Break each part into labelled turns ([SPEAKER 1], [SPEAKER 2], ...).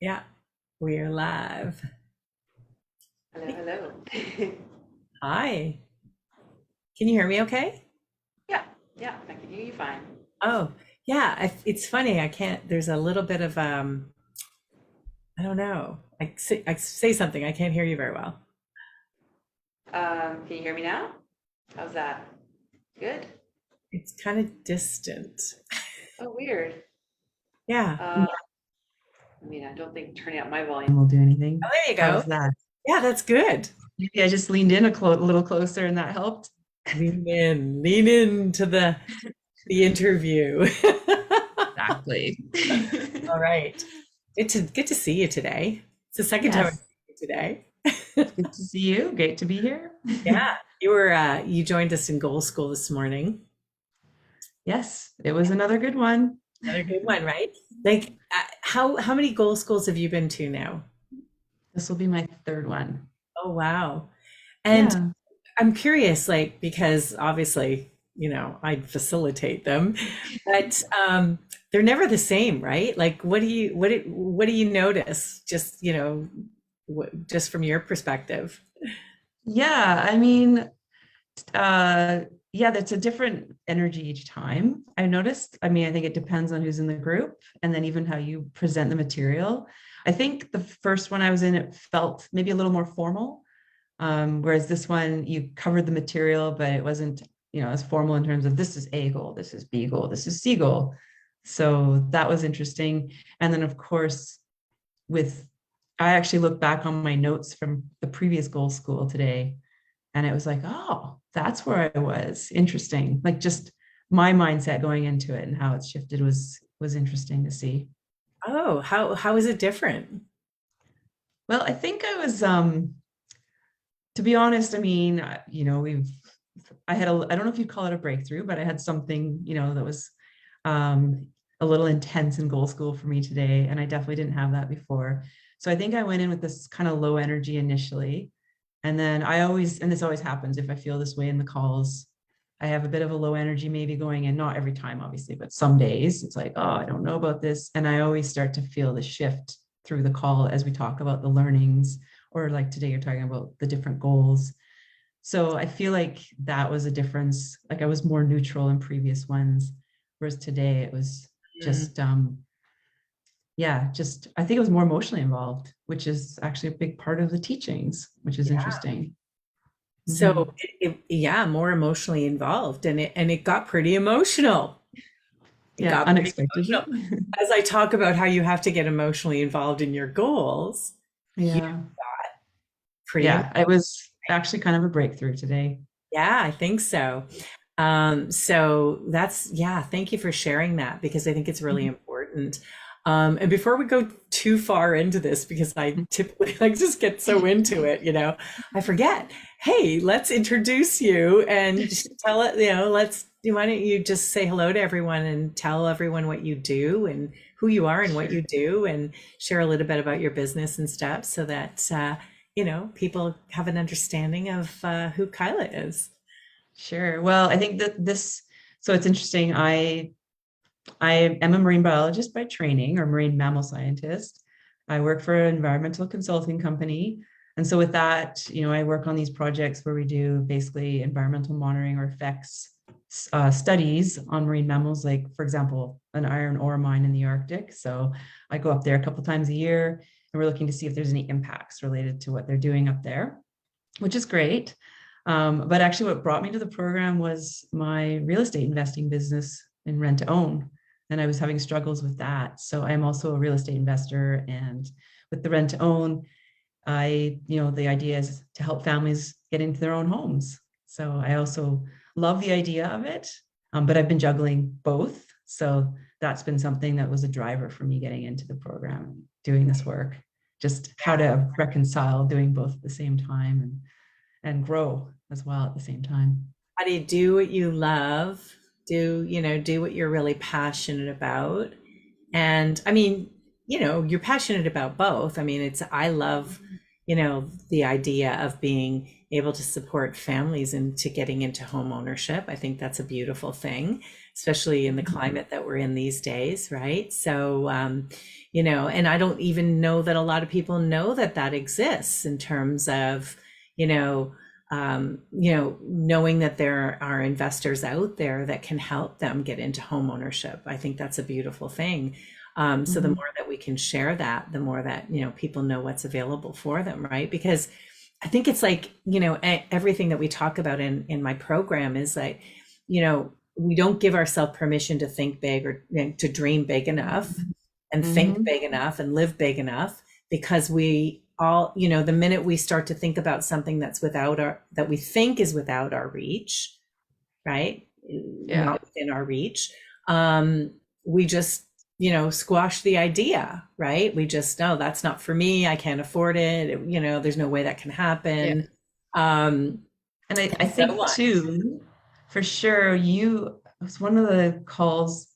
[SPEAKER 1] Yeah, we are live.
[SPEAKER 2] Hello, hello.
[SPEAKER 1] Hi. Can you hear me okay?
[SPEAKER 2] Yeah, yeah, I can hear you fine.
[SPEAKER 1] Oh, yeah, it's funny. I can't, there's a little bit of, I don't know. I say something, I can't hear you very well.
[SPEAKER 2] Can you hear me now? How's that? Good?
[SPEAKER 1] It's kind of distant.
[SPEAKER 2] Oh, weird.
[SPEAKER 1] Yeah.
[SPEAKER 2] I don't think turning up my volume will do anything.
[SPEAKER 1] Oh, there you go.
[SPEAKER 2] How's that?
[SPEAKER 1] Yeah, that's good.
[SPEAKER 2] Maybe I just leaned in a little closer and that helped.
[SPEAKER 1] Lean into the interview.
[SPEAKER 2] Exactly.
[SPEAKER 1] All right. Good to see you today. It's the second time I
[SPEAKER 2] Yes,
[SPEAKER 1] see you today.
[SPEAKER 2] good to see you. Great to be here.
[SPEAKER 1] Yeah, you joined us in Goal School this morning.
[SPEAKER 2] Yes, it was another good one.
[SPEAKER 1] Another good one, right? Like, how many goal schools have you been to now?
[SPEAKER 2] This will be my third one.
[SPEAKER 1] Oh, wow. And
[SPEAKER 2] Yeah.
[SPEAKER 1] I'm curious, like, because obviously, I facilitate them, but they're never the same, right? Like, what do you notice? Just, just from your perspective.
[SPEAKER 2] Yeah, I mean, Uh, yeah, that's a different energy each time. I noticed. I mean, I think it depends on who's in the group and then even how you present the material. I think the first one I was in, it felt maybe a little more formal. Whereas this one, you covered the material, but it wasn't, as formal in terms of this is A goal, this is B goal, this is C goal. So that was interesting. And then, of course, with I actually looked back on my notes from the previous goal school today and it was like, oh, that's where I was. Interesting. Like just my mindset going into it and how it's shifted was interesting to see.
[SPEAKER 1] Oh, how is it different?
[SPEAKER 2] Well, I think I was to be honest, I mean, I had I don't know if you'd call it a breakthrough, but I had something, that was um a little intense in goal school for me today. And I definitely didn't have that before. So I think I went in with this kind of low energy initially. And then and this always happens if I feel this way in the calls, I have a bit of a low energy maybe going in, not every time, obviously, but some days it's like, oh, I don't know about this. And I always start to feel the shift through the call as we talk about the learnings, or like today, you're talking about the different goals. So I feel like that was a difference. Like I was more neutral in previous ones, whereas today it was
[SPEAKER 1] Mm,
[SPEAKER 2] just, yeah, just I think it was more emotionally involved, which is actually a big part of the teachings, which is
[SPEAKER 1] yeah.
[SPEAKER 2] interesting.
[SPEAKER 1] So
[SPEAKER 2] Mhm.
[SPEAKER 1] yeah, more emotionally involved, and it got pretty emotional. It
[SPEAKER 2] Yeah,
[SPEAKER 1] got pretty
[SPEAKER 2] unexpectedly.
[SPEAKER 1] emotional. As I talk about how you have to get emotionally involved in your goals, you
[SPEAKER 2] Yeah.
[SPEAKER 1] pretty,
[SPEAKER 2] Yeah, it was actually kind of a breakthrough today.
[SPEAKER 1] yeah, I think so. So yeah, thank you for sharing that because I think it's really
[SPEAKER 2] Mhm.
[SPEAKER 1] important. And before we go too far into this, because I typically like just get so into it, I forget. Hey, let's introduce you and tell it, why don't you just say hello to everyone and tell everyone what you do and who you are and what
[SPEAKER 2] Sure.
[SPEAKER 1] you do and share a little bit about your business and stuff so that, people have an understanding of who Kyla is.
[SPEAKER 2] Sure. Well, I think that so it's interesting. I am a marine biologist by training or marine mammal scientist. I work for an environmental consulting company. And so with that, I work on these projects where we do basically environmental monitoring or effects studies on marine mammals, like for example, an iron ore mine in the Arctic. So I go up there a couple times a year and we're looking to see if there's any impacts related to what they're doing up there, which is great. But actually, what brought me to the program was my real estate investing business in rent to own. And I was having struggles with that. So I'm also a real estate investor. And with the rent to own, the idea is to help families get into their own homes. So I also love the idea of it, but I've been juggling both. So that's been something that was a driver for me getting into the program, doing this work, just how to reconcile doing both at the same time and grow as well at the same time.
[SPEAKER 1] How do you do what you love? Do what you're really passionate about? And I mean, you're passionate about both. I mean, I love, the idea of being able to support families into getting into home ownership. I think that's a beautiful thing. especially in the climate that we're in these days, right? So, and I don't even know that a lot of people know that that exists in terms of, you know, knowing that there are investors out there that can help them get into home ownership. I think that's a beautiful thing. So the
[SPEAKER 2] Mhm.
[SPEAKER 1] more that we can share that, the more that, people know what's available for them, right? Because I think it's like, everything that we talk about in my program is like, we don't give ourselves permission to think big or to dream big enough and think
[SPEAKER 2] Mhm.
[SPEAKER 1] big enough and live big enough, because we all, the minute we start to think about something that we think is without our reach, right?
[SPEAKER 2] Yeah.
[SPEAKER 1] Not within our reach, we just, squash the idea, right? We just, no, that's not for me. I can't afford it. There's no way that can
[SPEAKER 2] Yeah.
[SPEAKER 1] happen. Um,
[SPEAKER 2] And I
[SPEAKER 1] and so
[SPEAKER 2] think
[SPEAKER 1] on.
[SPEAKER 2] too, for sure, it was one of the calls,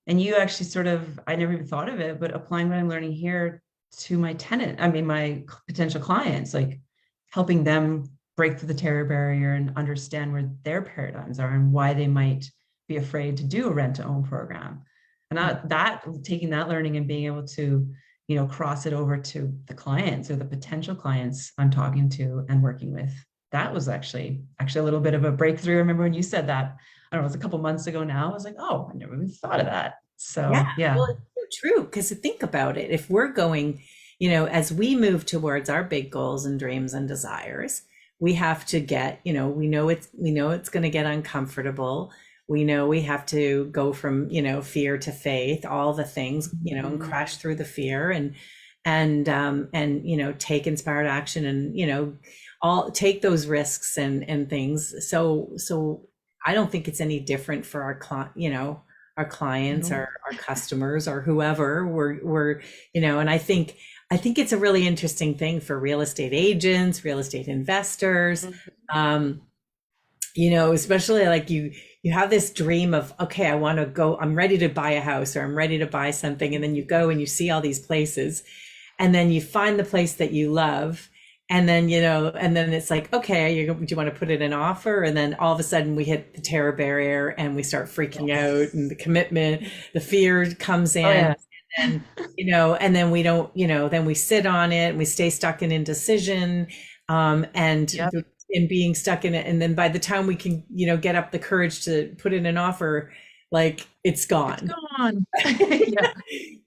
[SPEAKER 2] and you actually sort of, I never even thought of it, but applying what I'm learning here to my tenant, I mean, my potential clients, like helping them break through the terror barrier and understand where their paradigms are and why they might be afraid to do a rent to own program. And taking that learning and being able to, cross it over to the clients or the potential clients I'm talking to and working with, that was actually a little bit of a breakthrough. I remember when you said that, I don't know, it was a couple months ago now. I was like, oh, I never even thought of that.
[SPEAKER 1] Yeah,
[SPEAKER 2] So yeah.
[SPEAKER 1] well, it's so true. Because think about it. If we're going, as we move towards our big goals and dreams and desires, we have to get, we know it's going to get uncomfortable. We know we have to go from, fear to faith, all the things, and
[SPEAKER 2] Mhm.
[SPEAKER 1] crash through the fear and take inspired action and, all take those risks and things. So I don't think it's any different for our clients,
[SPEAKER 2] No.
[SPEAKER 1] our customers, or whoever we're, and I think it's a really interesting thing for real estate agents, real estate investors, um, especially like you have this dream of, okay, I want to go, I'm ready to buy a house or I'm ready to buy something. And then you go and you see all these places and then you find the place that you love. And then, and then it's like, okay, do you want to put in an offer? And then all of a sudden we hit the terror barrier and we start freaking out,
[SPEAKER 2] Yes.
[SPEAKER 1] and the commitment, the fear comes
[SPEAKER 2] Oh
[SPEAKER 1] in,
[SPEAKER 2] yeah.
[SPEAKER 1] and, and then we don't, then we sit on it and we stay stuck in indecision, and
[SPEAKER 2] Yep.
[SPEAKER 1] being stuck in it. And then by the time we can, get up the courage to put in an offer, like it's
[SPEAKER 2] It's
[SPEAKER 1] gone.
[SPEAKER 2] gone.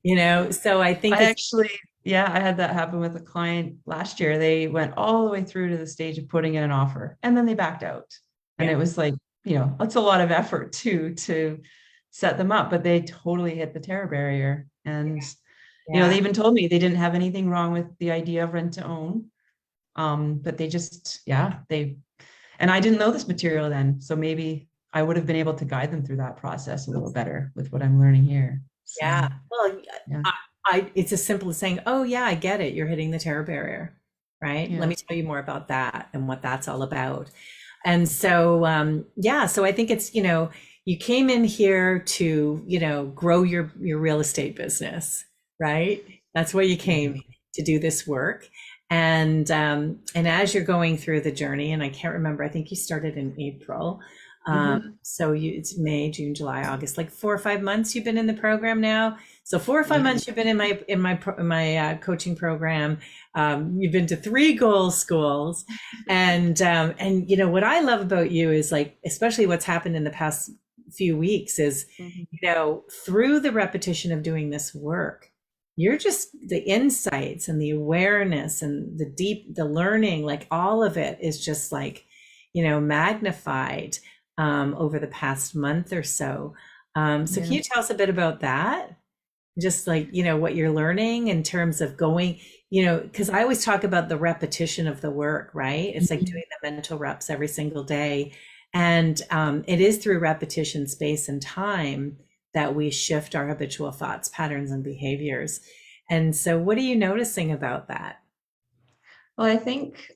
[SPEAKER 2] Yeah.
[SPEAKER 1] So I think
[SPEAKER 2] I
[SPEAKER 1] it's,
[SPEAKER 2] actually, yeah, I had that happen with a client last year. They went all the way through to the stage of putting in an offer and then they backed out. And
[SPEAKER 1] yeah,
[SPEAKER 2] it was like, it's a lot of effort too to set them up, but they totally hit the terror barrier. And, they
[SPEAKER 1] yeah,
[SPEAKER 2] even told me they didn't have anything wrong with the idea of rent to own. But they just, yeah, and I didn't know this material then. So maybe I would have been able to guide them through that process a little better with what I'm learning here.
[SPEAKER 1] yeah.
[SPEAKER 2] So,
[SPEAKER 1] Well,
[SPEAKER 2] yeah,
[SPEAKER 1] it's as simple as saying, "Oh yeah, I get it. You're hitting the terror barrier, right? Let
[SPEAKER 2] yeah.
[SPEAKER 1] me tell you more about that and what that's all about." And so, yeah, so I think it's, you came in here to, grow your real estate business, right? That's why you came, to do this work. And as you're going through the journey, and I can't remember, I think you started in April.
[SPEAKER 2] Mhm.
[SPEAKER 1] So it's May, June, July, August, like 4 or 5 months you've been in the program now. So 4 or 5 months you've been in my coaching program. You've been to 3 goal schools, and what I love about you is, like, especially what's happened in the past few weeks is,
[SPEAKER 2] Mhm.
[SPEAKER 1] through the repetition of doing this work, you're just the insights and the awareness and the learning, like all of it is just like, magnified over the past month or so. So can
[SPEAKER 2] Yeah.
[SPEAKER 1] you tell us a bit about that? Just like, what you're learning in terms of going, because I always talk about the repetition of the work, right? It's like
[SPEAKER 2] Mhm.
[SPEAKER 1] doing the mental reps every single day. And it is through repetition, space, and time that we shift our habitual thoughts, patterns, and behaviors. And so, what are you noticing about that?
[SPEAKER 2] Well, I think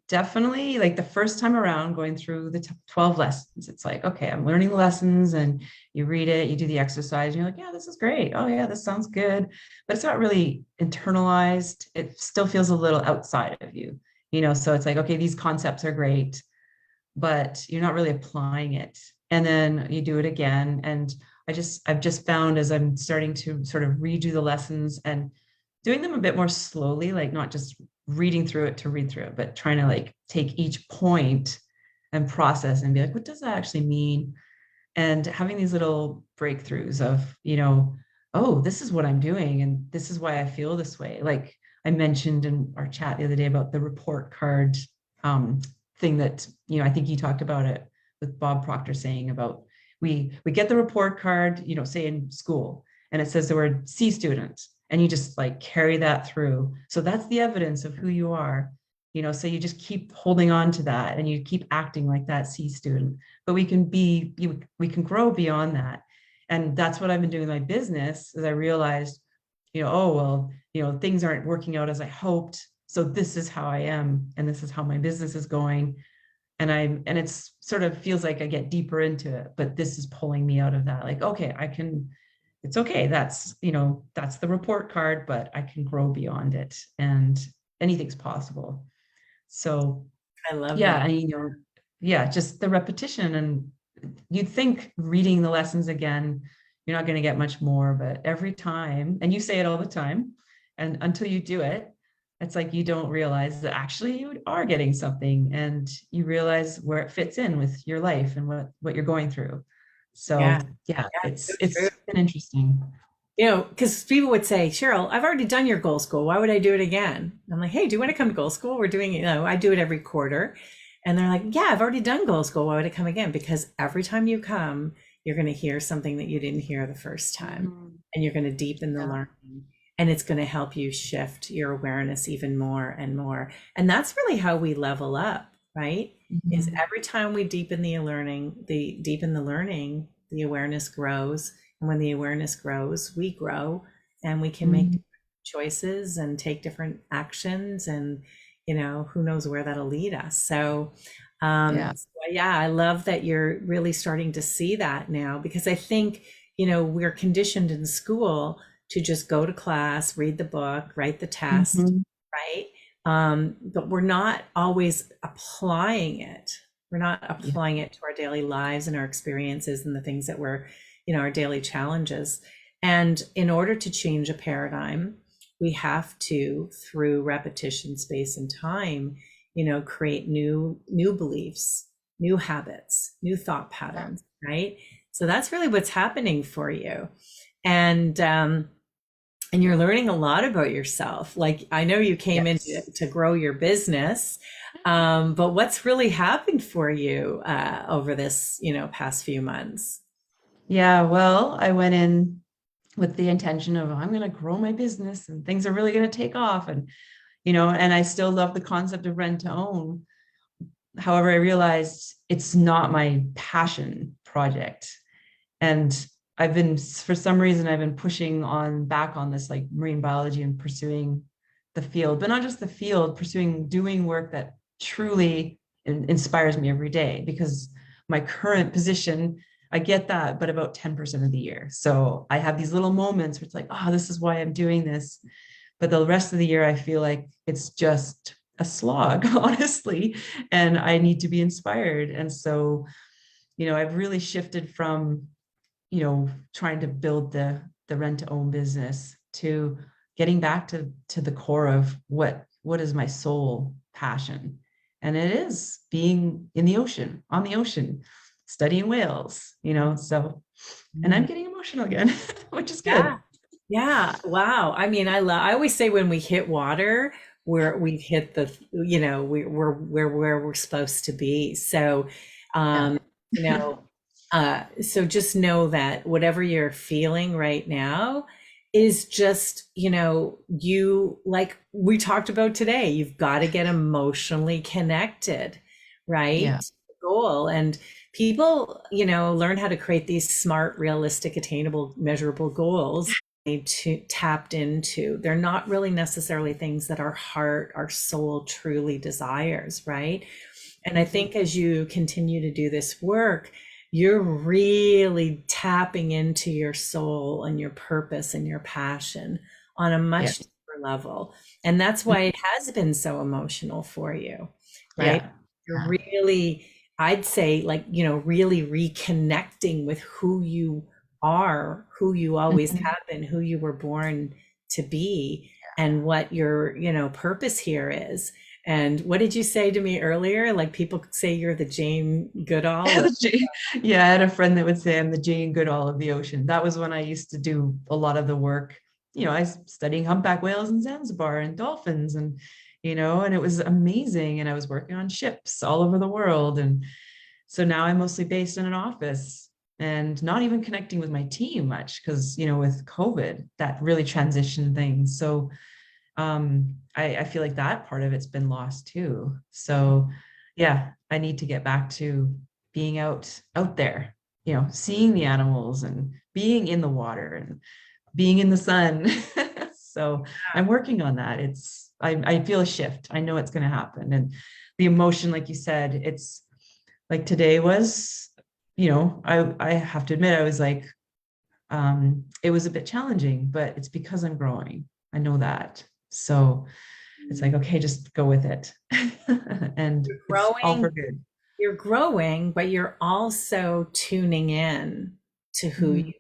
[SPEAKER 2] definitely like the first time around going through the 12 lessons, it's like, okay, I'm learning the lessons and you read it, you do the exercise, and you're like, yeah, this is great. Oh, yeah, this sounds good. But it's not really internalized. It still feels a little outside of you, so it's like, okay, these concepts are great, but you're not really applying it. and then you do it again. And I've just found as I'm starting to sort of redo the lessons and doing them a bit more slowly, like not just reading through it to read through it, but trying to like take each point and process and be like, what does that actually mean? And having these little breakthroughs of, oh, this is what I'm doing and this is why I feel this way. Like I mentioned in our chat the other day about the report card um, thing that, I think you talked about it with Bob Proctor saying about we get the report card, say in school, and it says the word C student, and you just like carry that through. So that's the evidence of who you are. So you just keep holding on to that and you keep acting like that C student, but we can grow beyond that. And that's what I've been doing in my business, is I realized, oh, well, things aren't working out as I hoped. So this is how I am, and this is how my business is going. And it's sort of feels like I get deeper into it, but this is pulling me out of that. Like, okay, it's okay. That's the report card, but I can grow beyond it, and anything's possible. So
[SPEAKER 1] I love
[SPEAKER 2] yeah,
[SPEAKER 1] that.
[SPEAKER 2] and yeah, just the repetition. And you'd think reading the lessons again, you're not going to get much more, but every time, and you say it all the time, and until you do it, it's like you don't realize that actually you are getting something, and you realize where it fits in with your life and what you're going through.
[SPEAKER 1] Yeah.
[SPEAKER 2] So yeah,
[SPEAKER 1] Yeah, so
[SPEAKER 2] it's
[SPEAKER 1] true.
[SPEAKER 2] been interesting.
[SPEAKER 1] Because people would say, Cheryl, I've already done your goal school. Why would I do it again? I'm like, hey, do you want to come to goal school? We're doing, I do it every quarter. And they're like, yeah, I've already done goal school. Why would I come again? Because every time you come, you're going to hear something that you didn't hear the first time.
[SPEAKER 2] Mhm.
[SPEAKER 1] And you're going to deepen the
[SPEAKER 2] Yeah.
[SPEAKER 1] learning. And it's going to help you shift your awareness even more and more. And that's really how we level up, right? Is
[SPEAKER 2] Mhm.
[SPEAKER 1] every time we deepen the learning, the awareness grows, and when the awareness grows, we grow, and we can make
[SPEAKER 2] Mhm.
[SPEAKER 1] different choices and take different actions, and who knows where that'll lead us.
[SPEAKER 2] Yeah.
[SPEAKER 1] So yeah, I love that you're really starting to see that now, because I think we're conditioned in school to just go to class, read the book, write the test,
[SPEAKER 2] Mhm.
[SPEAKER 1] right? But we're not always applying it. We're not
[SPEAKER 2] Yeah.
[SPEAKER 1] applying it to our daily lives and our experiences and the things that we're, our daily challenges. And in order to change a paradigm, we have to, through repetition, space, and time, create new beliefs, new habits, new thought
[SPEAKER 2] Yeah.
[SPEAKER 1] patterns, right? So that's really what's happening for you. And you're learning a lot about yourself. Like, I know you came in
[SPEAKER 2] Yes.
[SPEAKER 1] to grow your business, but what's really happened for you over this, past few months?
[SPEAKER 2] Yeah, well, I went in with the intention of I'm going to grow my business and things are really going to take off. And, and I still love the concept of rent to own. However, I realized it's not my passion project. And for some reason, I've been pushing on back on this like marine biology and pursuing the field, but not just the field, doing work that truly inspires me every day. Because my current position, I get that, but about 10% of the year. So I have these little moments where it's like, oh, this is why I'm doing this. But the rest of the year, I feel like it's just a slog, honestly, and I need to be inspired. And so, I've really shifted from trying to build the rent to own business to getting back to the core of what is my soul passion. And it is being in the ocean, on the ocean, studying whales, so, and I'm
[SPEAKER 1] Mm.
[SPEAKER 2] getting emotional again, which is good.
[SPEAKER 1] Yeah. Yeah. Wow. I mean, I always say when we hit water, we've hit we're where we're supposed to be. So,
[SPEAKER 2] Yeah.
[SPEAKER 1] um, you know, so just know that whatever you're feeling right now is just, you, like we talked about today, you've got to get emotionally connected, right?
[SPEAKER 2] Yeah.
[SPEAKER 1] To the goal. And people, learn how to create these smart, realistic, attainable, measurable goals to tapped into. They're not really necessarily things that our heart, our soul truly desires, right? And I think as you continue to do this work, you're really tapping into your soul and your purpose and your passion on a
[SPEAKER 2] Yeah.
[SPEAKER 1] much deeper level. And that's why it has been so emotional for you, right?
[SPEAKER 2] Yeah.
[SPEAKER 1] You're really I'd say, like, really reconnecting with who you are, who you always
[SPEAKER 2] Mhm.
[SPEAKER 1] have been, who you were born to be, and what your, purpose here is. And what did you say to me earlier? Like, people say you're the Jane Goodall of,
[SPEAKER 2] Yeah, I had a friend that would say I'm the Jane Goodall of the ocean. That was when I used to do a lot of the work. I was studying humpback whales in Zanzibar and dolphins and it was amazing. And I was working on ships all over the world. And so now I'm mostly based in an office and not even connecting with my team much because with COVID, that really transitioned things. So I feel like that part of it's been lost too. So yeah, I need to get back to being out there, seeing the animals and being in the water and being in the sun. So I'm working on that. I feel a shift. I know it's going to happen. And the emotion, like you said, it's like today was, I have to admit, I was like, it was a bit challenging, but it's because I'm growing. I know that. So it's like, okay, just go with it. And
[SPEAKER 1] you're
[SPEAKER 2] it's all
[SPEAKER 1] growing,
[SPEAKER 2] for good.
[SPEAKER 1] you're growing, but you're also tuning in to
[SPEAKER 2] Mhm.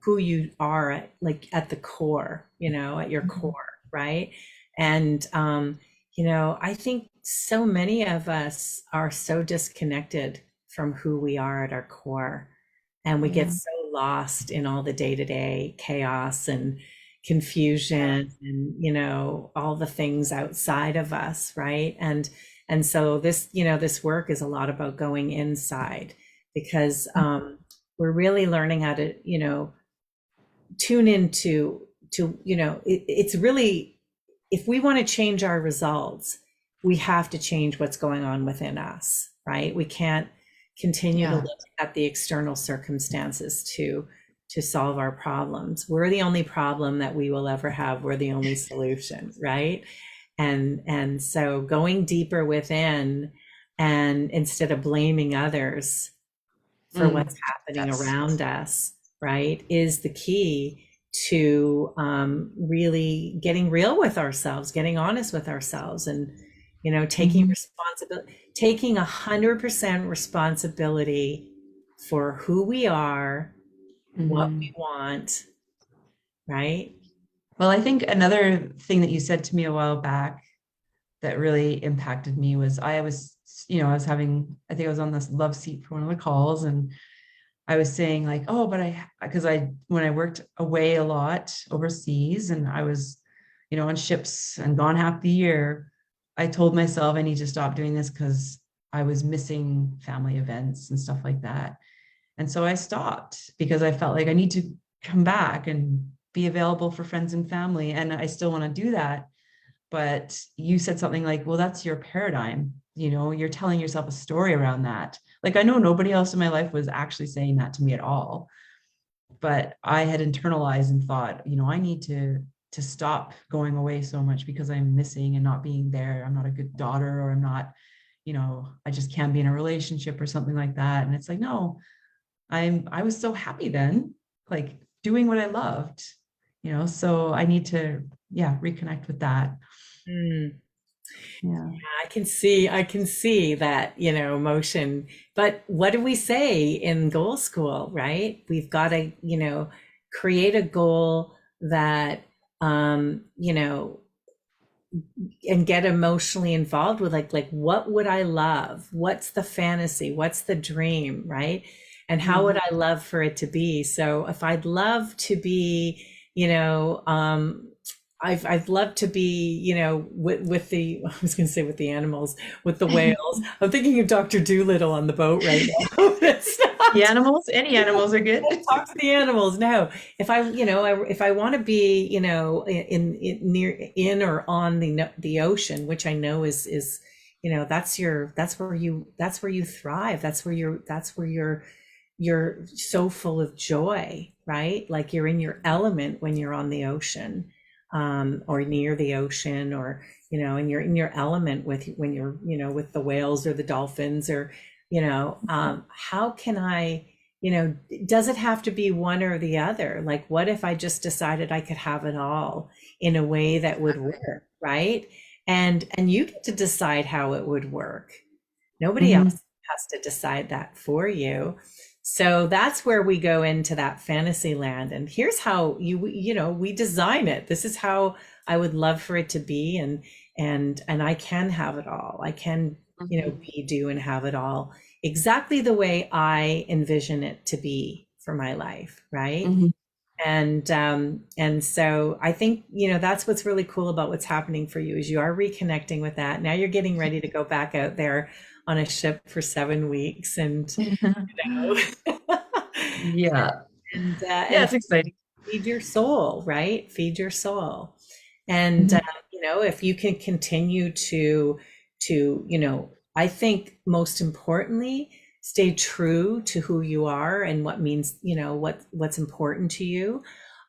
[SPEAKER 1] who you are at, like, at the core, at your
[SPEAKER 2] Mhm.
[SPEAKER 1] core, right? And I think so many of us are so disconnected from who we are at our core, and we get
[SPEAKER 2] Yeah.
[SPEAKER 1] so lost in all the day-to-day chaos and confusion and all the things outside of us, right? And so this work is a lot about going inside, because we're really learning how to tune into it's really, if we want to change our results, we have to change what's going on within us, right? We can't continue to
[SPEAKER 2] Yeah.
[SPEAKER 1] look at the external circumstances to solve our problems. We're the only problem that we will ever have. We're the only solution, right? And so going deeper within, and instead of blaming others for what's
[SPEAKER 2] Mm.
[SPEAKER 1] happening
[SPEAKER 2] Yes.
[SPEAKER 1] around us, right, is the key to really getting real with ourselves, getting honest with ourselves, and taking
[SPEAKER 2] Mhm.
[SPEAKER 1] responsibility, taking 100% responsibility for who we are, what we
[SPEAKER 2] Mhm.
[SPEAKER 1] want, right?
[SPEAKER 2] Well, I think another thing that you said to me a while back that really impacted me was I was having, I think I was on this love seat for one of the calls, and I was saying like, oh, but because when I worked away a lot overseas and I was, on ships and gone half the year, I told myself I need to stop doing this because I was missing family events and stuff like that. And so I stopped because I felt like I need to come back and be available for friends and family. And I still want to do that. But you said something like, well, that's your paradigm. You're telling yourself a story around that. Like, I know nobody else in my life was actually saying that to me at all, but I had internalized and thought, I need to stop going away so much because I'm missing and not being there. I'm not a good daughter, or I'm not, I just can't be in a relationship or something like that. And it's like, no, I was so happy then, like doing what I loved, so I need to, yeah, reconnect with that.
[SPEAKER 1] Mm.
[SPEAKER 2] Yeah.
[SPEAKER 1] I can see that, emotion. But what do we say in goal school, right? We've got to, create a goal that, and get emotionally involved with, like what would I love? What's the fantasy? What's the dream, right? And how would
[SPEAKER 2] Mhm.
[SPEAKER 1] I love for it to be? So if I'd love to be, you know, I've loved to be, with the, I was going to say with the animals, with the whales. I'm thinking of Dr. Doolittle on the boat right now. It's
[SPEAKER 2] The
[SPEAKER 1] not.
[SPEAKER 2] animals, any animals are good.
[SPEAKER 1] Talk to the animals. No, if if I want to be, in near in or on the ocean, which I know is, that's where you thrive. You're so full of joy, right? Like you're in your element when you're on the ocean, or near the ocean, or and you're in your element with when you're, with the whales or the dolphins, or how can I, does it have to be one or the other? Like, what if I just decided I could have it all in a way that would work, right? And you get to decide how it would work. Nobody
[SPEAKER 2] Mhm.
[SPEAKER 1] else. has to decide that for you. So that's where we go into that fantasy land. And here's how we design it. This is how I would love for it to be. And I can have it all. I can,
[SPEAKER 2] Mhm.
[SPEAKER 1] be, do, and have it all exactly the way I envision it to be for my life. Right.
[SPEAKER 2] Mhm.
[SPEAKER 1] And so I think, that's what's really cool about what's happening for you is you are reconnecting with that. Now you're getting ready to go back out there on a ship for 7 weeks and,
[SPEAKER 2] Yeah. Yeah,
[SPEAKER 1] and
[SPEAKER 2] it's exciting.
[SPEAKER 1] feed your soul, right? Feed your soul. And
[SPEAKER 2] Mhm.
[SPEAKER 1] if you can continue to I think most importantly, stay true to who you are and what means, what's important to you,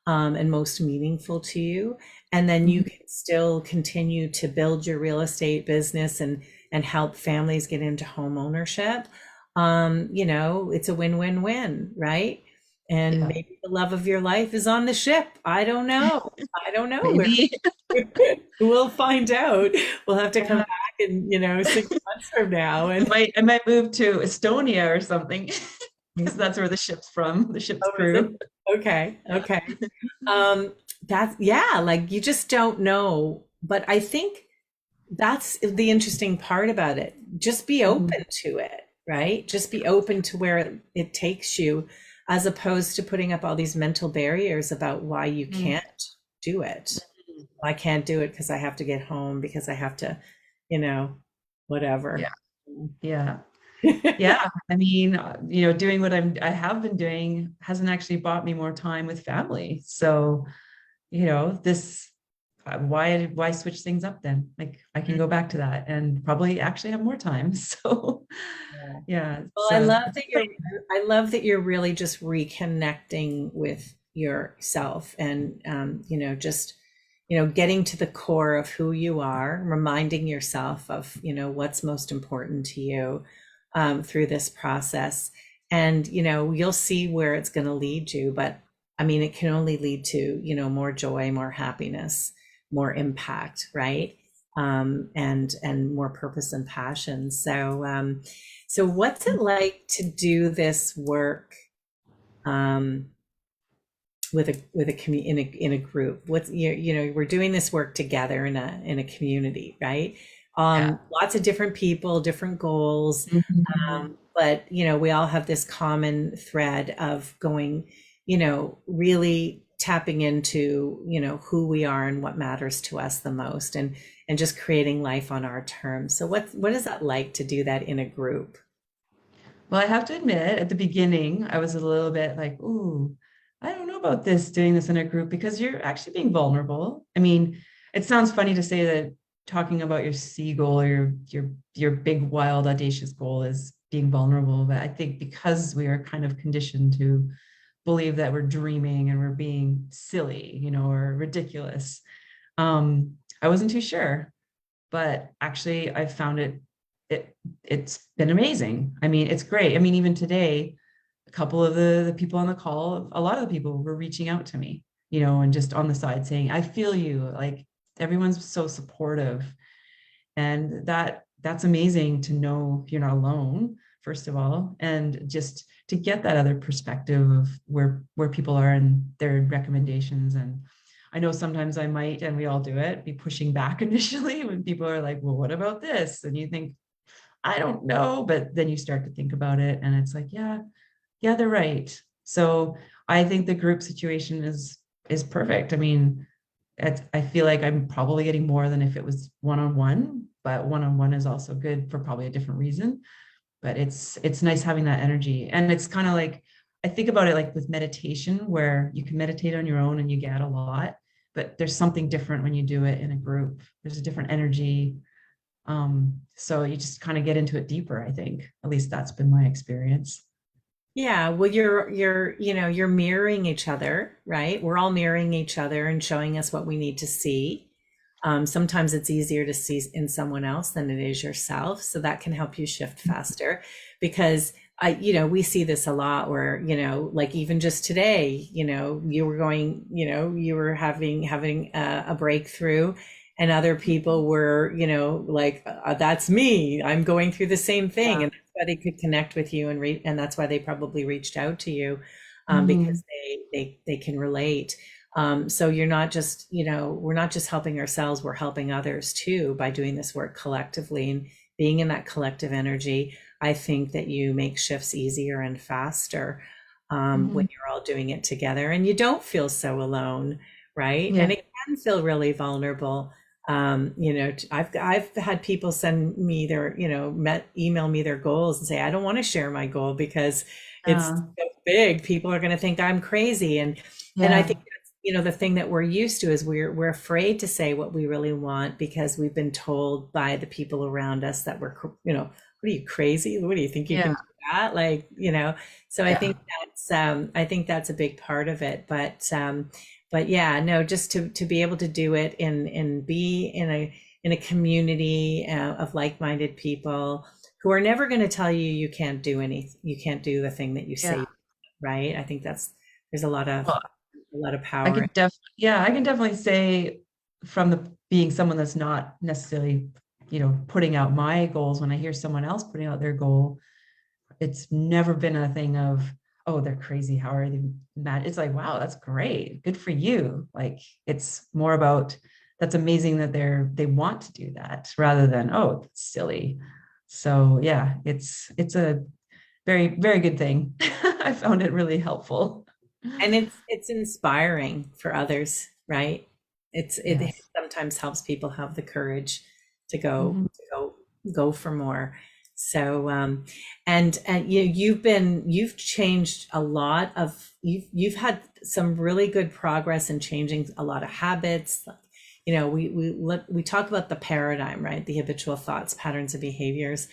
[SPEAKER 1] and most meaningful to you. And then you
[SPEAKER 2] Mhm.
[SPEAKER 1] can still continue to build your real estate business and help families get into home ownership. It's a win-win-win, right? And
[SPEAKER 2] Yeah,
[SPEAKER 1] maybe the love of your life is on the ship. I don't know. I don't know where.
[SPEAKER 2] maybe.
[SPEAKER 1] We'll find out. We'll have to come
[SPEAKER 2] Yeah.
[SPEAKER 1] back in, 6 months from now.
[SPEAKER 2] I
[SPEAKER 1] And
[SPEAKER 2] might I might move to Estonia or something because that's where the ship's from, the ship's
[SPEAKER 1] oh, is it?
[SPEAKER 2] crew.
[SPEAKER 1] Okay.
[SPEAKER 2] Yeah.
[SPEAKER 1] Okay. That's, yeah, like you just don't know. But I think that's the interesting part about it. Just be
[SPEAKER 2] Mhm.
[SPEAKER 1] open to it, right? Just be open to where it takes you, as opposed to putting up all these mental barriers about why you
[SPEAKER 2] Mhm.
[SPEAKER 1] can't do it.
[SPEAKER 2] Mhm.
[SPEAKER 1] I can't do it because I have to get home, because I have to, you know, whatever.
[SPEAKER 2] Yeah. Yeah. Yeah. I mean, doing what I have been doing hasn't actually bought me more time with family. So, this why switch things up then? Like I can go back to that and probably actually have more time. So,
[SPEAKER 1] Yeah.
[SPEAKER 2] yeah,
[SPEAKER 1] Well, I love
[SPEAKER 2] it's
[SPEAKER 1] that you're
[SPEAKER 2] exciting.
[SPEAKER 1] I love that you're really just reconnecting with yourself and just getting to the core of who you are, reminding yourself of what's most important to you through this process. And you'll see where it's going to lead you, but I mean it can only lead to more joy, more happiness, more impact, right? And more purpose and passion. So what's it like to do this work um, with a in a group? What's we're doing this work together in a community, right?
[SPEAKER 2] Yeah.
[SPEAKER 1] Lots of different people, different goals,
[SPEAKER 2] Mhm.
[SPEAKER 1] but we all have this common thread of going, really tapping into who we are and what matters to us the most, and just creating life on our terms. So what is that like to do that in a group?
[SPEAKER 2] Well, I have to admit, at the beginning, I was a little bit like, ooh, I don't know about this, doing this in a group because you're actually being vulnerable. I mean, it sounds funny to say that talking about your C goal or your big, wild, audacious goal is being vulnerable. But I think because we are kind of conditioned to believe that we're dreaming and we're being silly, or ridiculous, I wasn't too sure. But actually I've found it's been amazing. I mean, it's great. I mean, even today, a couple of the people on the call, a lot of the people were reaching out to me, and just on the side saying, I feel you. Like everyone's so supportive. And that's amazing to know you're not alone, first of all, and just to get that other perspective of where people are and their recommendations. And I know sometimes I might, and we all do it, be pushing back initially when people are like, well, what about this? And you think, I don't know, but then you start to think about it and it's like, yeah, yeah, they're right. So I think the group situation is perfect. I mean, I feel like I'm probably getting more than if it was one-on-one, but one-on-one is also good for probably a different reason. But it's nice having that energy. And it's kind of like I think about it like with meditation, where you can meditate on your own and you get a lot, but there's something different when you do it in a group. There's a different energy. So you just kind of get into it deeper, I think. At least that's been my experience.
[SPEAKER 1] Yeah, well, you're mirroring each other, right? We're all mirroring each other and showing us what we need to see. Sometimes it's easier to see in someone else than it is yourself, so that can help you shift faster. Because we see this a lot where, like even just today, you were going, you were having a breakthrough, and other people were, like, that's me. I'm going through the same thing,
[SPEAKER 2] Yeah.
[SPEAKER 1] and why they could connect with you and that's why they probably reached out to you,
[SPEAKER 2] Mhm.
[SPEAKER 1] because they can relate. So you're not just, we're not just helping ourselves, we're helping others too by doing this work collectively and being in that collective energy. I think that you make shifts easier and faster when
[SPEAKER 2] Mhm.
[SPEAKER 1] you're all doing it together, and you don't feel so alone, right?
[SPEAKER 2] Yeah.
[SPEAKER 1] And it can feel really vulnerable. I've had people send me their, email me their goals and say, I don't want to share my goal because it's
[SPEAKER 2] Yeah.
[SPEAKER 1] so big. People are going to think I'm crazy. And I
[SPEAKER 2] Yeah.
[SPEAKER 1] think that's, the thing that we're used to is we're afraid to say what we really want because we've been told by the people around us that what are you, crazy? What do you think you can
[SPEAKER 2] Yeah.
[SPEAKER 1] do that? Like, so
[SPEAKER 2] Yeah.
[SPEAKER 1] I think that's a big part of it. But yeah, no, just to be able to do it and be in a community of like-minded people who are never going to tell you you can't do the thing that you
[SPEAKER 2] Yeah.
[SPEAKER 1] say, right? I think there's
[SPEAKER 2] Well,
[SPEAKER 1] a lot of
[SPEAKER 2] I
[SPEAKER 1] power.
[SPEAKER 2] can yeah, I can definitely say from the being someone that's not necessarily, putting out my goals, when I hear someone else putting out their goal, it's never been a thing of, oh, they're crazy. How are they mad? It's like, wow, that's great. Good for you. Like, it's more about, that's amazing that they want to do that rather than, oh, it's silly. So yeah, it's a very, very good thing. I found it really helpful.
[SPEAKER 1] And it's inspiring for others, right? It
[SPEAKER 2] Yes.
[SPEAKER 1] sometimes helps people have the courage to go
[SPEAKER 2] Mhm.
[SPEAKER 1] to go for more. So and you've changed a lot of you've had some really good progress in changing a lot of habits. We talk about the paradigm, right? The habitual thoughts, patterns, and behaviors.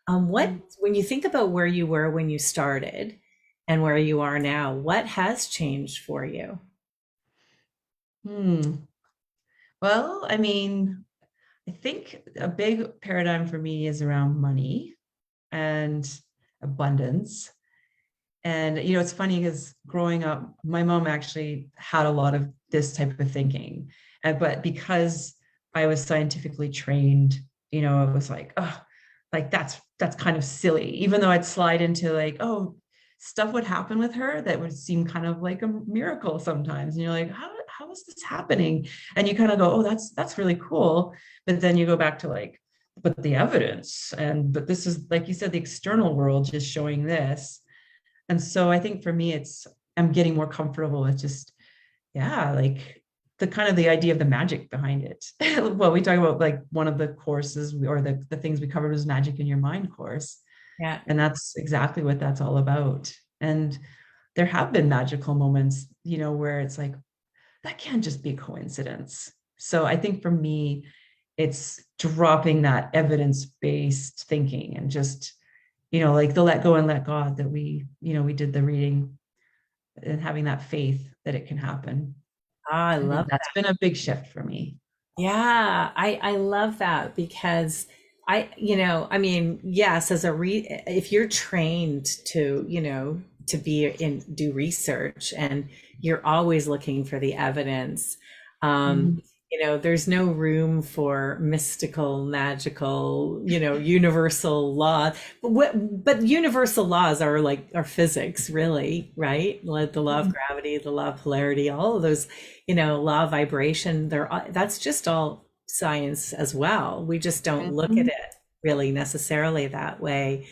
[SPEAKER 1] What
[SPEAKER 2] Mhm.
[SPEAKER 1] when you think about where you were when you started and where you are now, what has changed for you?
[SPEAKER 2] Hmm. Well, I mean, I think a big paradigm for me is around money and abundance. And it's funny because growing up, my mom actually had a lot of this type of thinking. But because I was scientifically trained, it was like, oh, like that's kind of silly. Even though I'd slide into like, oh, stuff would happen with her that would seem kind of like a miracle sometimes. And you're like, how is this happening? And you kind of go, oh, that's really cool. But then you go back to like, but the evidence, but this is, like you said, the external world just showing this. And so I think for me, I'm getting more comfortable with just, yeah, like the kind of the idea of the magic behind it. Well, we talk about like one of the courses or the things we covered was Magic in Your Mind course.
[SPEAKER 1] Yeah.
[SPEAKER 2] And that's exactly what that's all about. And there have been magical moments, where it's like, that can't just be a coincidence. So I think for me, it's dropping that evidence-based thinking and just, like the let go and let God that we did the reading, and having that faith that it can happen.
[SPEAKER 1] Ah, I
[SPEAKER 2] I
[SPEAKER 1] love
[SPEAKER 2] think that's been a big shift for me.
[SPEAKER 1] Yeah, I love that because I mean, yes, if you're trained to, to be in do research and you're always looking for the evidence, um,
[SPEAKER 2] Mhm.
[SPEAKER 1] there's no room for mystical, magical, universal law. But universal laws are like are physics, really, right? Like the law of
[SPEAKER 2] Mhm.
[SPEAKER 1] gravity, the law of polarity, all of those, law of vibration, that's just all science as well. We just don't look at
[SPEAKER 2] Mhm.
[SPEAKER 1] it really necessarily that way.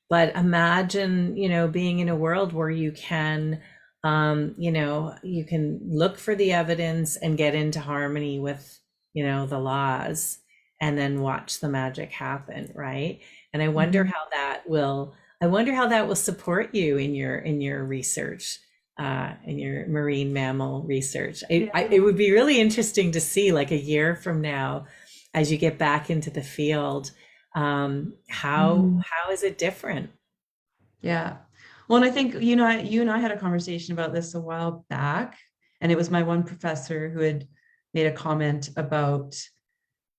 [SPEAKER 1] But imagine, being in a world where you can look for the evidence and get into harmony with, the laws and then watch the magic happen, right? And
[SPEAKER 2] Mhm.
[SPEAKER 1] I wonder how that will support you in your research, in your marine mammal research. It would be really interesting to see like a year from now, as you get back into the field,
[SPEAKER 2] Mhm.
[SPEAKER 1] how is it different?
[SPEAKER 2] Yeah. Well, and I think, you and I had a conversation about this a while back, and it was my one professor who had made a comment about,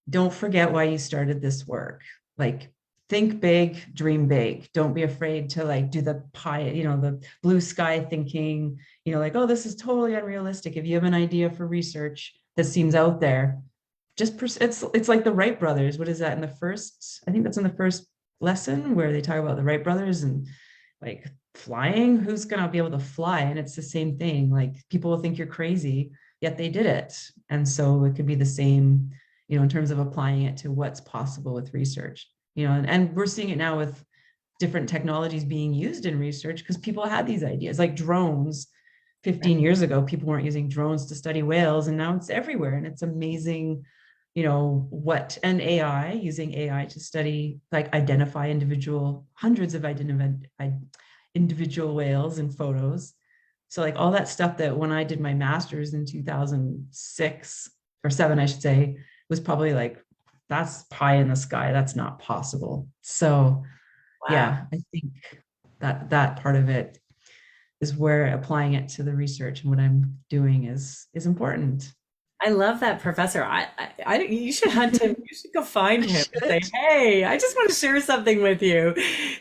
[SPEAKER 2] don't forget why you started this work. Like, think big, dream big. Don't be afraid to like do the pie, the blue sky thinking, like, oh, this is totally unrealistic. If you have an idea for research that seems out there, it's like the Wright brothers. What is that in the first? I think that's in the first lesson where they talk about the Wright brothers and like flying, who's going to be able to fly? And it's the same thing. Like people will think you're crazy, yet they did it. And so it could be the same, in terms of applying it to what's possible with research, and we're seeing it now with different technologies being used in research because people had these ideas like drones. 15 years ago, people weren't using drones to study whales, and now it's everywhere. And it's amazing, and AI, using AI to study, like identify hundreds of individual whales in photos. So like all that stuff that when I did my master's in 2006 or seven, I should say, was probably like, that's pie in the sky. That's not possible. So
[SPEAKER 1] Wow.
[SPEAKER 2] yeah, I think that part of it is where applying it to the research and what I'm doing is important.
[SPEAKER 1] I love that professor. You should hunt him. You should go find
[SPEAKER 2] I
[SPEAKER 1] him and say,
[SPEAKER 2] should.
[SPEAKER 1] "Hey, I just want to share something with you.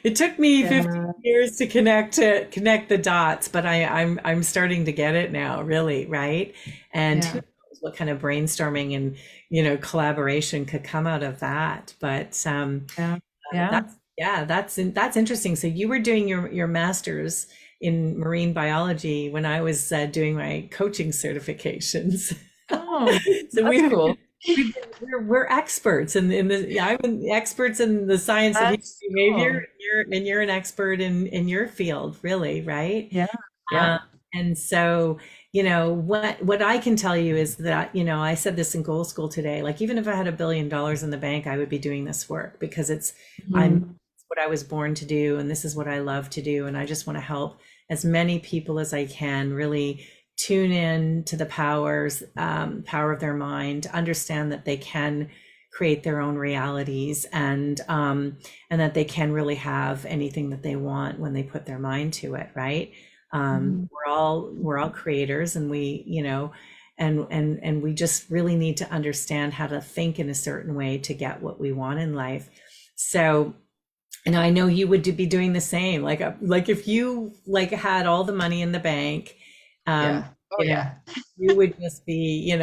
[SPEAKER 1] It took me 15
[SPEAKER 2] Yeah,
[SPEAKER 1] years to connect the dots, but I'm starting to get it now, really, right? And who
[SPEAKER 2] yeah,
[SPEAKER 1] knows what kind of brainstorming and collaboration could come out of that. But
[SPEAKER 2] yeah, yeah.
[SPEAKER 1] that's yeah, that's interesting. So you were doing your master's in marine biology when I was doing my coaching certifications.
[SPEAKER 2] Oh,
[SPEAKER 1] So
[SPEAKER 2] that's cool.
[SPEAKER 1] we're experts in the yeah, I'm experts in the science of human
[SPEAKER 2] That's
[SPEAKER 1] behavior,
[SPEAKER 2] cool.
[SPEAKER 1] and you're an expert in your field, really, right?
[SPEAKER 2] Yeah,
[SPEAKER 1] Um,
[SPEAKER 2] yeah,
[SPEAKER 1] and so, what I can tell you is that, I said this in Goal School today, like even if I had $1 billion in the bank, I would be doing this work because I'm
[SPEAKER 2] mhm,
[SPEAKER 1] it's what I was born to do, and this is what I love to do, and I just want to help as many people as I can really tune in to the power of their mind, understand that they can create their own realities, and that they can really have anything that they want when they put their mind to it, right?
[SPEAKER 2] mhm,
[SPEAKER 1] We're all creators, and and we just really need to understand how to think in a certain way to get what we want in life. So, and I know you would be doing the same. Like if you like had all the money in the bank, um,
[SPEAKER 2] yeah. Oh
[SPEAKER 1] you know,
[SPEAKER 2] yeah.
[SPEAKER 1] you would just be,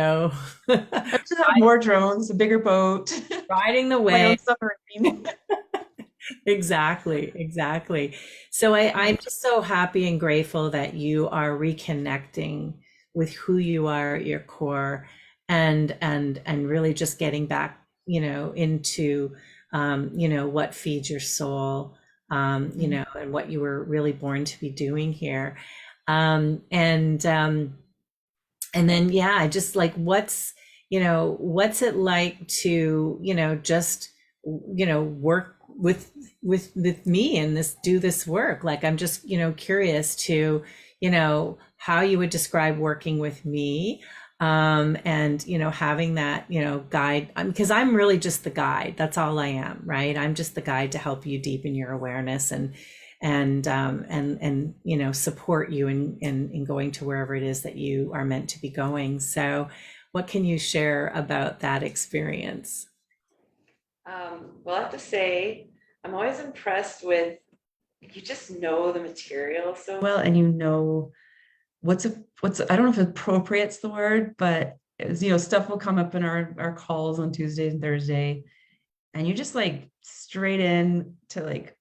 [SPEAKER 2] I should have more drones, a bigger boat,
[SPEAKER 1] riding the
[SPEAKER 2] my
[SPEAKER 1] wave.
[SPEAKER 2] own submarine.
[SPEAKER 1] Exactly, exactly. So I'm just so happy and grateful that you are reconnecting with who you are at your core, and really just getting back, into what feeds your soul, and what you were really born to be doing here. Um, and um, and then yeah, just like what's it like to just work with me and do this work. Like I'm just curious to how you would describe working with me, and having that guide, because I'm really just the guide. That's all I am, right? I'm just the guide to help you deepen your awareness, and support you in going to wherever it is that you are meant to be going. So what can you share about that experience?
[SPEAKER 3] Well, I have to say, I'm always impressed with you just know the material so
[SPEAKER 2] Well, and what's I don't know if appropriate's the word, but stuff will come up in our calls on Tuesday and Thursday, and you just like straight in to like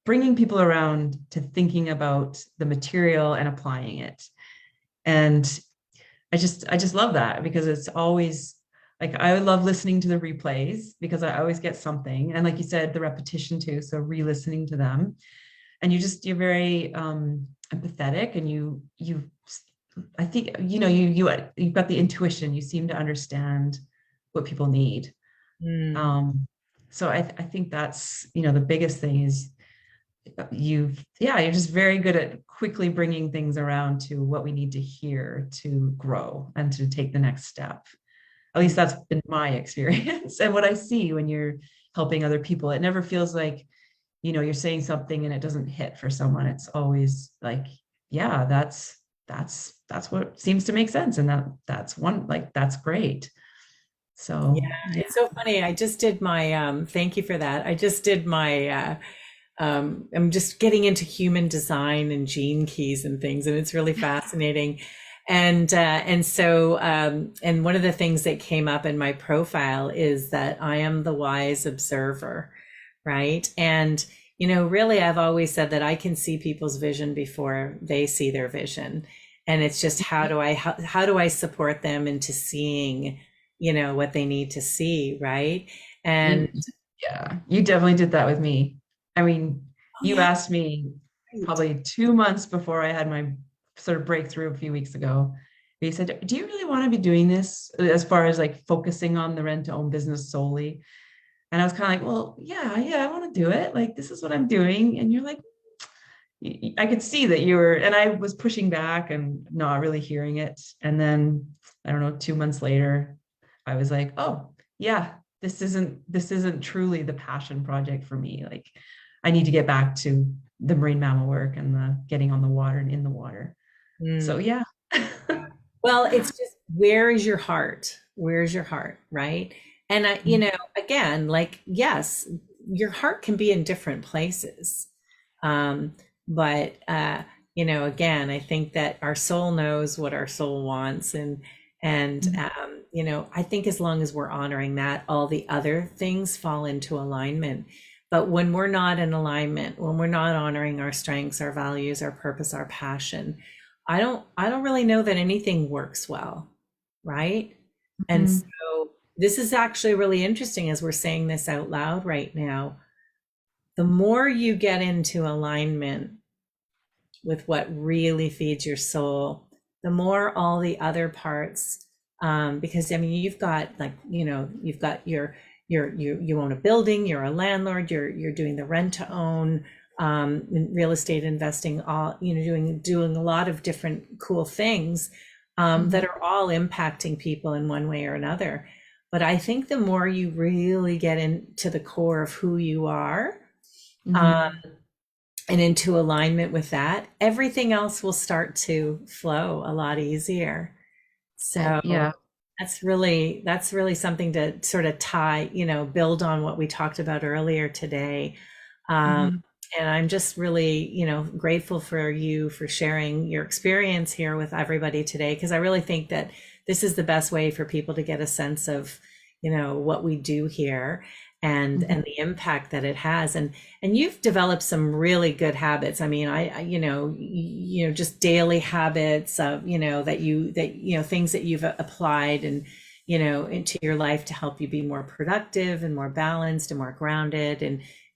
[SPEAKER 2] bringing people around to thinking about the material and applying it. And I just love that because it's always like I love listening to the replays because I always get something. And like you said, the repetition too. So re-listening to them. And you're very empathetic, and I think you've got the intuition. You seem to understand what people need.
[SPEAKER 1] Mm,
[SPEAKER 2] So I think that's the biggest thing is you're just very good at quickly bringing things around to what we need to hear to grow and to take the next step. At least that's been my experience and what I see when you're helping other people. It never feels like you're saying something and it doesn't hit for someone. It's always like, yeah, that's what seems to make sense, and that's one, like, that's great.
[SPEAKER 1] yeah,
[SPEAKER 2] So yeah.
[SPEAKER 1] it's so funny. I just did my thank you for that. I just did my I'm just getting into human design and gene keys and things, and it's really fascinating. And one of the things that came up in my profile is that I am the wise observer, right? And, really, I've always said that I can see people's vision before they see their vision. And it's just how do I support them into seeing, what they need to see, right? And
[SPEAKER 2] Yeah, you definitely did that with me. I mean,
[SPEAKER 1] oh
[SPEAKER 2] you
[SPEAKER 1] yeah,
[SPEAKER 2] asked me
[SPEAKER 1] right.
[SPEAKER 2] probably 2 months before I had my sort of breakthrough a few weeks ago. You said, "Do you really want to be doing this as far as like focusing on the rent to own business solely?" And I was kind of like, "Well, yeah, I want to do it. Like, this is what I'm doing." And you're like, I could see that you were, and I was pushing back and not really hearing it. And then I don't know, 2 months later, I was like, "Oh, yeah, this isn't truly the passion project for me. Like, I need to get back to the marine mammal work and the getting on the water and in the water." So
[SPEAKER 1] Mm.
[SPEAKER 2] yeah.
[SPEAKER 1] Well, it's just, where is your heart? Where's your heart, right? And again, like, yes, your heart can be in different places. Um, but again, I think that our soul knows what our soul wants, and I think as long as we're honoring that, all the other things fall into alignment. But when we're not in alignment, when we're not honoring our strengths, our values, our purpose, our passion, I don't really know that anything works well, right? And
[SPEAKER 2] Mhm.
[SPEAKER 1] so this is actually really interesting as we're saying this out loud right now. The more you get into alignment with what really feeds your soul, the more all the other parts, because I mean, you've got, like, you've got you own a building, you're a landlord, you're doing the rent to own, real estate investing, all, doing a lot of different cool things, that
[SPEAKER 2] Mhm.
[SPEAKER 1] are all impacting people in one way or another. But I think the more you really get into the core of who you are, um,
[SPEAKER 2] Mhm.
[SPEAKER 1] and into alignment with that, everything else will start to flow a lot easier. So
[SPEAKER 2] Yeah.
[SPEAKER 1] that's really something to sort of tie, build on what we talked about earlier today. Um,
[SPEAKER 2] Mhm.
[SPEAKER 1] and I'm just really, grateful for you for sharing your experience here with everybody today, because I really think that this is the best way for people to get a sense of, what we do here, and
[SPEAKER 2] Mhm.
[SPEAKER 1] the impact that it has. And you've developed some really good habits. I mean, just daily habits of, things that you've applied and, into your life to help you be more productive and more balanced and more grounded,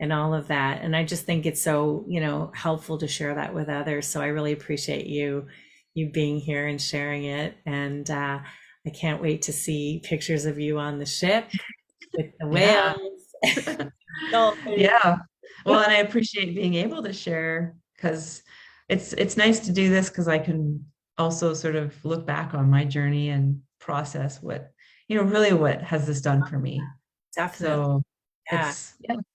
[SPEAKER 1] and all of that. And I just think it's so, helpful to share that with others. So I really appreciate you being here and sharing it. And I can't wait to see pictures of you on the ship with the
[SPEAKER 2] Yeah.
[SPEAKER 1] whales, dolphins.
[SPEAKER 2] Yeah. Well, and I appreciate being able to share because it's nice to do this because I can also sort of look back on my journey and process what, really what has this done for me.
[SPEAKER 1] Definitely.
[SPEAKER 2] So
[SPEAKER 1] Yeah.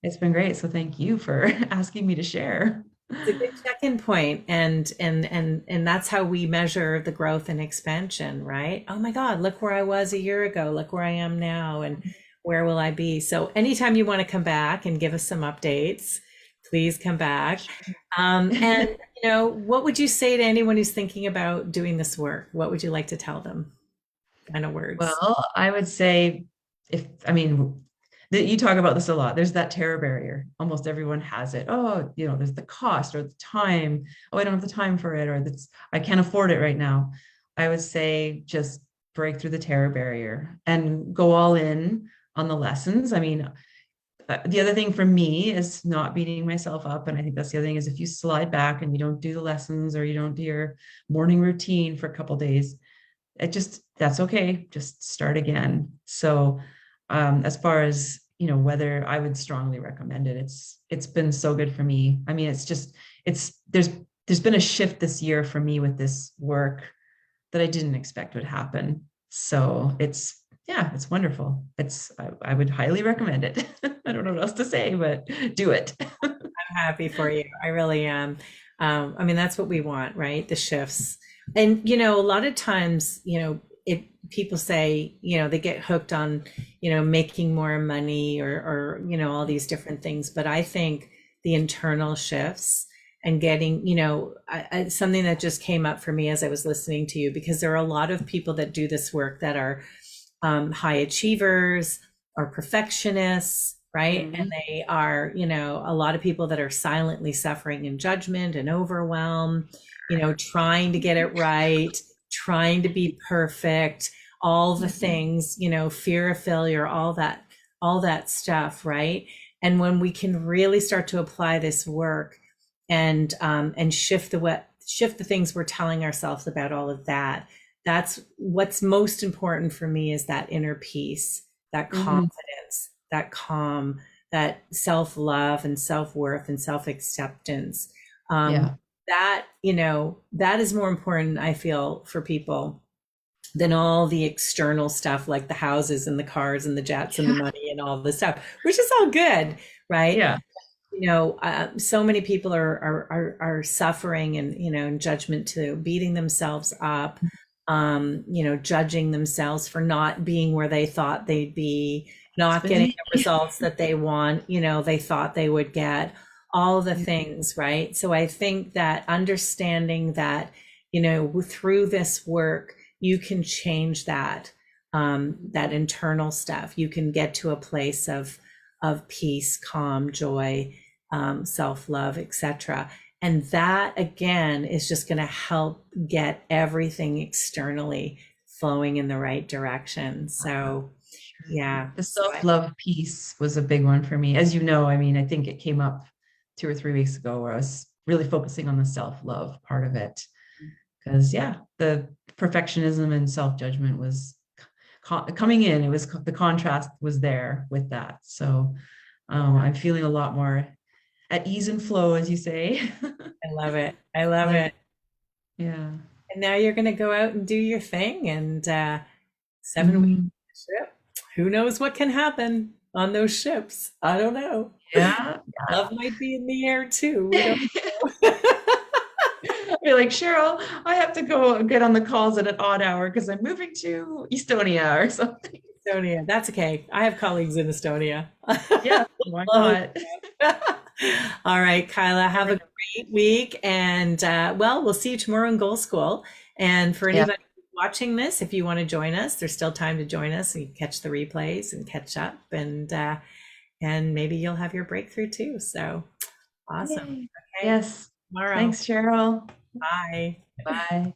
[SPEAKER 2] it's been great. So thank you for asking me to share.
[SPEAKER 1] It's a good check-in point, and that's how we measure the growth and expansion, right? Oh my God, look where I was a year ago, look where I am now, and where will I be? So anytime you want to come back and give us some updates, please come back. And what would you say to anyone who's thinking about doing this work? What would you like to tell them? Kind of words.
[SPEAKER 2] Well, I would say I mean, you talk about this a lot. There's that terror barrier. Almost everyone has it. Oh, there's the cost or the time. Oh, I don't have the time for it, or that's I can't afford it right now. I would say just break through the terror barrier and go all in on the lessons. I mean, the other thing for me is not beating myself up. And I think that's the other thing is if you slide back and you don't do the lessons or you don't do your morning routine for a couple days, that's okay, just start again. So as far as whether I would strongly recommend it, it's been so good for me. I mean, it's there's been a shift this year for me with this work that I didn't expect would happen. So it's wonderful. I would highly recommend it. I don't know what else to say, but do it.
[SPEAKER 1] I'm happy for you. I really am. I mean, that's what we want, right? The shifts. And, a lot of times, if people say, they get hooked on, making more money, or, all these different things. But I think the internal shifts and getting, something that just came up for me as I was listening to you, because there are a lot of people that do this work that are high achievers or perfectionists, right?
[SPEAKER 3] Mhm.
[SPEAKER 1] And they are, a lot of people that are silently suffering in judgment and overwhelm, trying to get it right, trying to be perfect, all the things, fear of failure, all that stuff, right? And when we can really start to apply this work and shift the things we're telling ourselves about all of that, that's what's most important for me, is that inner peace, that
[SPEAKER 3] Mhm.
[SPEAKER 1] confidence, that calm, that self-love and self-worth and self-acceptance.
[SPEAKER 2] Yeah.
[SPEAKER 1] That, that is more important, I feel, for people than all the external stuff, like the houses and the cars and the jets and the money and all this stuff, which is all good, right?
[SPEAKER 2] Yeah.
[SPEAKER 1] So many people are suffering and, in judgment too, beating themselves up, judging themselves for not being where they thought they'd be,
[SPEAKER 2] It's
[SPEAKER 1] not
[SPEAKER 2] been
[SPEAKER 1] getting
[SPEAKER 2] me.
[SPEAKER 1] the results that they want, they thought they would get, all the things, right? So I think that understanding that, through this work, you can change that internal stuff. You can get to a place of peace, calm, joy, self-love, etc. And that again is just going to help get everything externally flowing in the right direction. So yeah.
[SPEAKER 2] The self-love piece was a big one for me. As you know, I mean, I think it came up 2 or 3 weeks ago where I was really focusing on the self-love part of it. Because, yeah, the perfectionism and self-judgment was coming in. It was the contrast was there with that. So I'm feeling a lot more at ease and flow, as you say.
[SPEAKER 1] I love it. I love
[SPEAKER 2] Like,
[SPEAKER 1] it.
[SPEAKER 2] yeah.
[SPEAKER 1] And now you're going to go out and do your thing, and 7 weeks
[SPEAKER 2] Mm,
[SPEAKER 1] trip. Who knows what can happen on those ships? I don't know.
[SPEAKER 2] yeah.
[SPEAKER 1] Love might be in the air too. We don't know.
[SPEAKER 2] You're like, Cheryl, I have to go get on the calls at an odd hour because I'm moving to Estonia or something.
[SPEAKER 1] Estonia. That's okay. I have colleagues in Estonia.
[SPEAKER 2] Yeah, why
[SPEAKER 1] We'll hook
[SPEAKER 2] not?
[SPEAKER 1] up. All right, Kyla, have a great week. And well, we'll see you tomorrow in Goal School. And for
[SPEAKER 2] Yeah.
[SPEAKER 1] anybody watching this, if you want to join us, there's still time to join us and catch the replays and catch up. And maybe you'll have your breakthrough too. So awesome.
[SPEAKER 2] Yay.
[SPEAKER 1] Okay,
[SPEAKER 2] Yes.
[SPEAKER 1] tomorrow.
[SPEAKER 2] Thanks, Cheryl.
[SPEAKER 1] Bye.
[SPEAKER 2] Bye.